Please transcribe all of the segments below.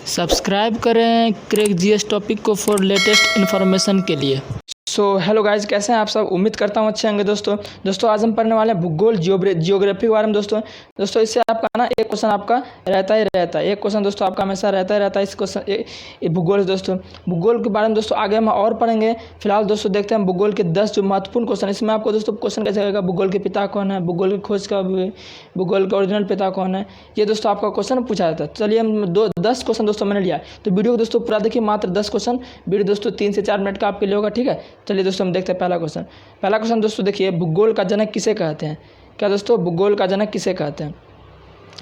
Subscribe करें crack GS topic को for latest information के लिए। हेलो गाइज, कैसे हैं आप सब। उम्मीद करता हूँ अच्छे होंगे। दोस्तों आज हम पढ़ने वाले हैं भूगोल जियोग्राफी के बारे में। दोस्तों इससे आपका ना एक क्वेश्चन आपका रहता ही रहता है। एक क्वेश्चन दोस्तों आपका हमेशा रहता ही रहता है। इस क्वेश्चन भूगोल है दोस्तों। भूगोल के बारे में दोस्तों आगे हम और पढ़ेंगे। फिलहाल दोस्तों देखते हैं भूगोल के 10 जो महत्वपूर्ण क्वेश्चन। इसमें आपको दोस्तों क्वेश्चन कैसे आएगा, भूगोल के पिता कौन है, भूगोल की खोज कब हुई, भूगोल का ओरिजिनल पिता कौन है, ये दोस्तों आपका क्वेश्चन पूछा जाता है। चलिए हम 10 क्वेश्चन दोस्तों मैंने लिया, तो वीडियो को दोस्तों पूरा देखिए। मात्र 10 क्वेश्चन, वीडियो दोस्तों 3 से 4 मिनट का आपके लिए होगा, ठीक है। चलिए दोस्तों हम देखते हैं पहला क्वेश्चन दोस्तों देखिए, भूगोल का जनक किसे कहते हैं। क्या दोस्तों, भूगोल का जनक किसे कहते हैं।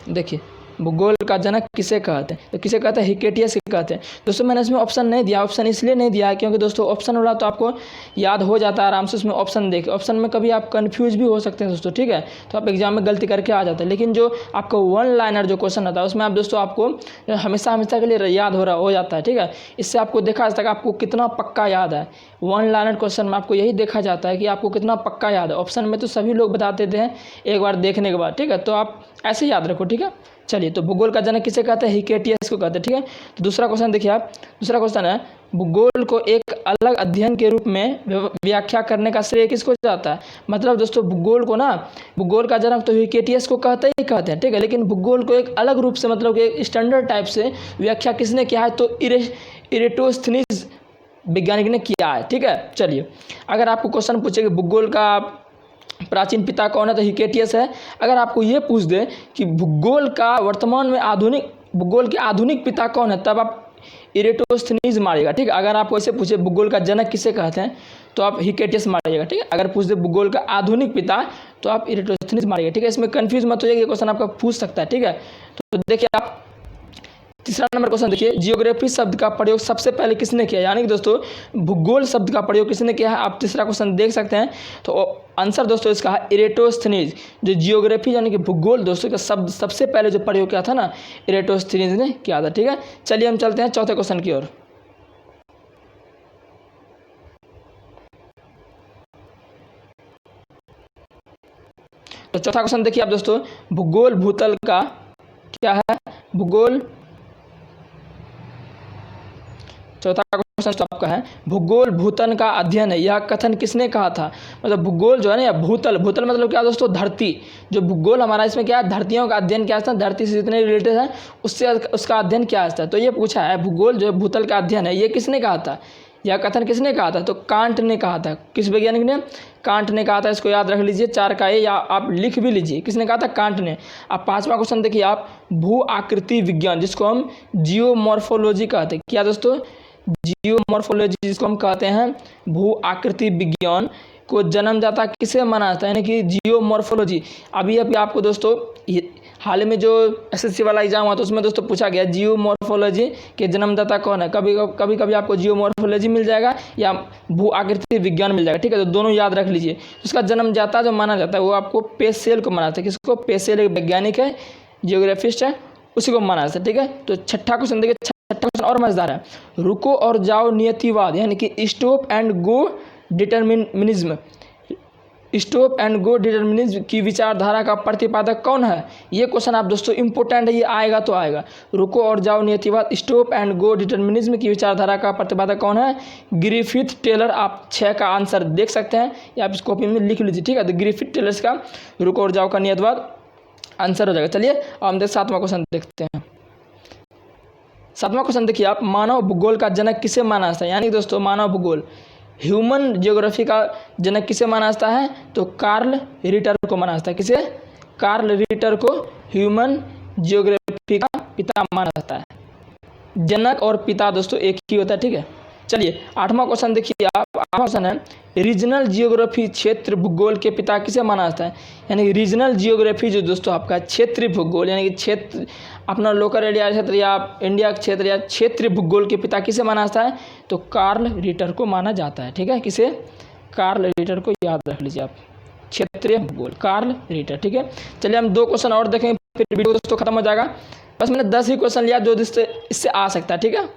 देखिए भूगोल का जनक किसे कहते हैं, तो किसे कहते हैं, हिकेटियस कहते हैं। दोस्तों मैंने इसमें ऑप्शन नहीं दिया, ऑप्शन इसलिए नहीं दिया है क्योंकि दोस्तों ऑप्शन वाला तो आपको याद हो जाता है आराम से। उसमें ऑप्शन देखे, ऑप्शन में कभी आप कंफ्यूज भी हो सकते हैं दोस्तों, ठीक है। तो आप एग्जाम में गलती करके आ जाते हैं। लेकिन जो आपका वन लाइनर जो क्वेश्चन आता है उसमें आप दोस्तों आपको हमेशा के लिए याद हो जाता है, ठीक है। इससे आपको देखा जाता है कि आपको कितना पक्का याद है। वन लाइनर क्वेश्चन में आपको यही देखा जाता है कि आपको कितना पक्का याद है। ऑप्शन में तो सभी लोग बता देते हैं एक बार देखने के बाद, ठीक है। तो आप ऐसे याद रखो, ठीक है। चलिए, तो भूगोल का जनक किसे कहते हैं, हिकेटियस को कहते हैं, ठीक है। तो दूसरा क्वेश्चन देखिए आप। दूसरा क्वेश्चन है, भूगोल को एक अलग अध्ययन के रूप में व्याख्या करने का श्रेय किसको जाता है। मतलब दोस्तों भूगोल को ना, भूगोल का जनक तो हिकेटियस को कहते हैं, ठीक है। लेकिन भूगोल को एक अलग रूप से, मतलब कि एक स्टैंडर्ड टाइप से व्याख्या किसने किया है, तो इरेटोस्थनीज वैज्ञानिक ने किया है, ठीक है। चलिए, अगर आपको क्वेश्चन पूछे कि भूगोल का प्राचीन पिता कौन है, तो हिकेटियस है। अगर आपको ये पूछ दे कि भूगोल का वर्तमान में भूगोल के आधुनिक पिता कौन है, तब आप इरेटोस्थनीज मारिएगा, ठीक है। अगर आपको ऐसे पूछे भूगोल का जनक किसे कहते हैं, तो आप हिकेटियस मारिएगा, ठीक है। अगर पूछ दे भूगोल का आधुनिक पिता, तो आप इरेटोस्थनीज मारिएगा, ठीक है। इसमें कंफ्यूज मत होइए, ये क्वेश्चन आपका पूछ सकता है, ठीक है। तो देखिए आप तीसरा नंबर क्वेश्चन देखिए, जियोग्राफी शब्द का प्रयोग सबसे पहले किसने किया, यानी कि दोस्तों भूगोल शब्द का प्रयोग किसने किया है। आप तीसरा क्वेश्चन देख सकते हैं। तो आंसर दोस्तों इसका है इरेटोस्थनीज। जो जियोग्राफी यानी कि भूगोल दोस्तों का शब्द सबसे पहले जो प्रयोग किया था ना, इरेटोस्थनीज ने किया था, ठीक है। चलिए हम चलते हैं चौथे क्वेश्चन की ओर। तो चौथा क्वेश्चन देखिए आप दोस्तों, भूगोल भूतल का क्या है, चौथा क्वेश्चन आपका है, भूगोल भूतल का अध्ययन है, यह कथन किसने कहा था। मतलब भूगोल जो है ना, भूतल मतलब क्या दोस्तों, धरती। जो भूगोल हमारा इसमें क्या है, धरतियों का अध्ययन क्या है, धरती से जितने रिलेटेड है उससे उसका अध्ययन क्या है। तो ये पूछा है, भूगोल जो है भूतल का अध्ययन है, ये किसने कहा था, यह कथन किसने कहा था, तो कांट ने कहा था। किस वैज्ञानिक ने, कांट ने कहा था। इसको याद रख लीजिए, 4 का या आप लिख भी लीजिए, किसने कहा था, कांट ने। अब पांचवा क्वेश्चन देखिए आप, भू आकृति विज्ञान जिसको हम जियोमॉर्फोलॉजी कहते हैं। क्या दोस्तों, जियोमॉर्फोलॉजी जिसको हम कहते हैं भू आकृति विज्ञान को जन्मदाता किसे माना जाता है, यानी कि जियोमॉर्फोलॉजी। अभी आपको दोस्तों हाल में जो एसएससी वाला एग्जाम हुआ तो उसमें दोस्तों पूछा गया जियोमॉर्फोलॉजी के जन्मदाता कौन है। कभी आपको जियोमॉर्फोलॉजी मिल जाएगा या भू आकृति विज्ञान मिल जाएगा, ठीक है। तो दोनों याद रख लीजिए। उसका जन्मदाता जो माना जाता है वो आपको पेसेल को माना जाता है। किसको, पेसेल एक वैज्ञानिक है, जियोग्राफिस्ट है, उसी को माना जाता है, ठीक है। तो छठा क्वेश्चन देखिए, छठा क्वेश्चन और मजेदार है, रुको और जाओ नियतिवाद यानी कि stop and go determinism, stop and go determinism की विचारधारा का प्रतिपादक कौन है। ये क्वेश्चन आप दोस्तों इंपॉर्टेंट है, ये आएगा तो आएगा। रुको और जाओ नियतिवाद, स्टॉप एंड गो डिटर्मिनिज्म की विचारधारा का प्रतिपादक कौन है, ग्रिफिथ टेलर। आप 6 का आंसर देख सकते हैं या आप इस कॉपी में लिख लीजिए, ठीक है। तो ग्रिफिथ टेलर्स का रुको और जाओ का नियतिवाद आंसर हो जाएगा। चलिए अब हम 7वां क्वेश्चन देखते हैं। 7वां क्वेश्चन देखिए आप, मानव भूगोल का जनक किसे माना जाता है, यानी दोस्तों मानव भूगोल ह्यूमन जियोग्राफी का जनक किसे माना जाता है, तो कार्ल रिटर को माना जाता है। किसे, कार्ल रिटर को ह्यूमन जियोग्राफी का पिता माना जाता है। जनक और पिता दोस्तों एक ही होता है, ठीक है। चलिए 8वां क्वेश्चन देखिए आप। 8वां क्वेश्चन है, रीजनल जियोग्राफी क्षेत्र भूगोल के पिता किसे माना जाता है, यानी रीजनल जियोग्राफी जो दोस्तों आपका क्षेत्रीय भूगोल यानी कि क्षेत्र अपना लोकल एरिया क्षेत्र या इंडिया क्षेत्र या क्षेत्रीय भूगोल के पिता किसे माना जाता है, तो कार्ल रिटर को माना जाता है, ठीक है। किसे, कार्ल रिटर को याद रख लीजिए आप, क्षेत्रीय भूगोल कार्ल रिटर, ठीक है। चलिए हम 2 क्वेश्चन और देखेंगे फिर वीडियो दोस्तों खत्म हो जाएगा। बस मैंने 10 ही क्वेश्चन लिया जो इससे आ सकता है, ठीक है।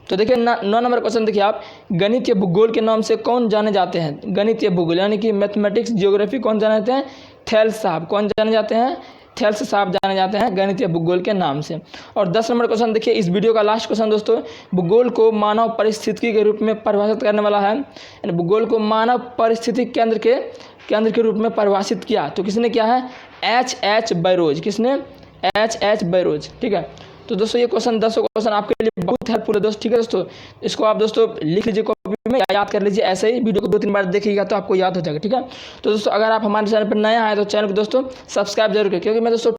तो देखिए 9 नंबर क्वेश्चन देखिए आप, गणितीय भूगोल के नाम से कौन जाने जाते हैं। गणितीय भूगोल यानी कि मैथमेटिक्स जियोग्राफी कौन जाने जाते हैं, थेल्स साहब। कौन जाने जाते हैं, थेल्स साहब जाने जाते हैं गणितीय भूगोल के नाम से। और 10 नंबर क्वेश्चन देखिए, इस वीडियो का लास्ट क्वेश्चन दोस्तों, भूगोल को मानव परिस्थिति के रूप में परिभाषित करने वाला है, यानी भूगोल को मानव परिस्थिति केंद्र के रूप में परिभाषित किया तो किसने किया है? H.H. बैरोज। किसने? H.H. बैरोज। ठीक है, तो दोस्तों ये क्वेश्चन 10 क्वेश्चन आपके लिए बहुत हेल्पफुल है दोस्तों। ठीक है दोस्तों, इसको आप दोस्तों लिख लीजिए कॉपी में, याद कर लीजिए, ऐसे ही वीडियो को 2-3 बार देखिएगा तो आपको याद हो जाएगा। ठीक है, तो दोस्तों अगर आप हमारे चैनल पर नए आए तो चैनल को दोस्तों सब्सक्राइब जरूर करें, क्योंकि मैं दोस्तों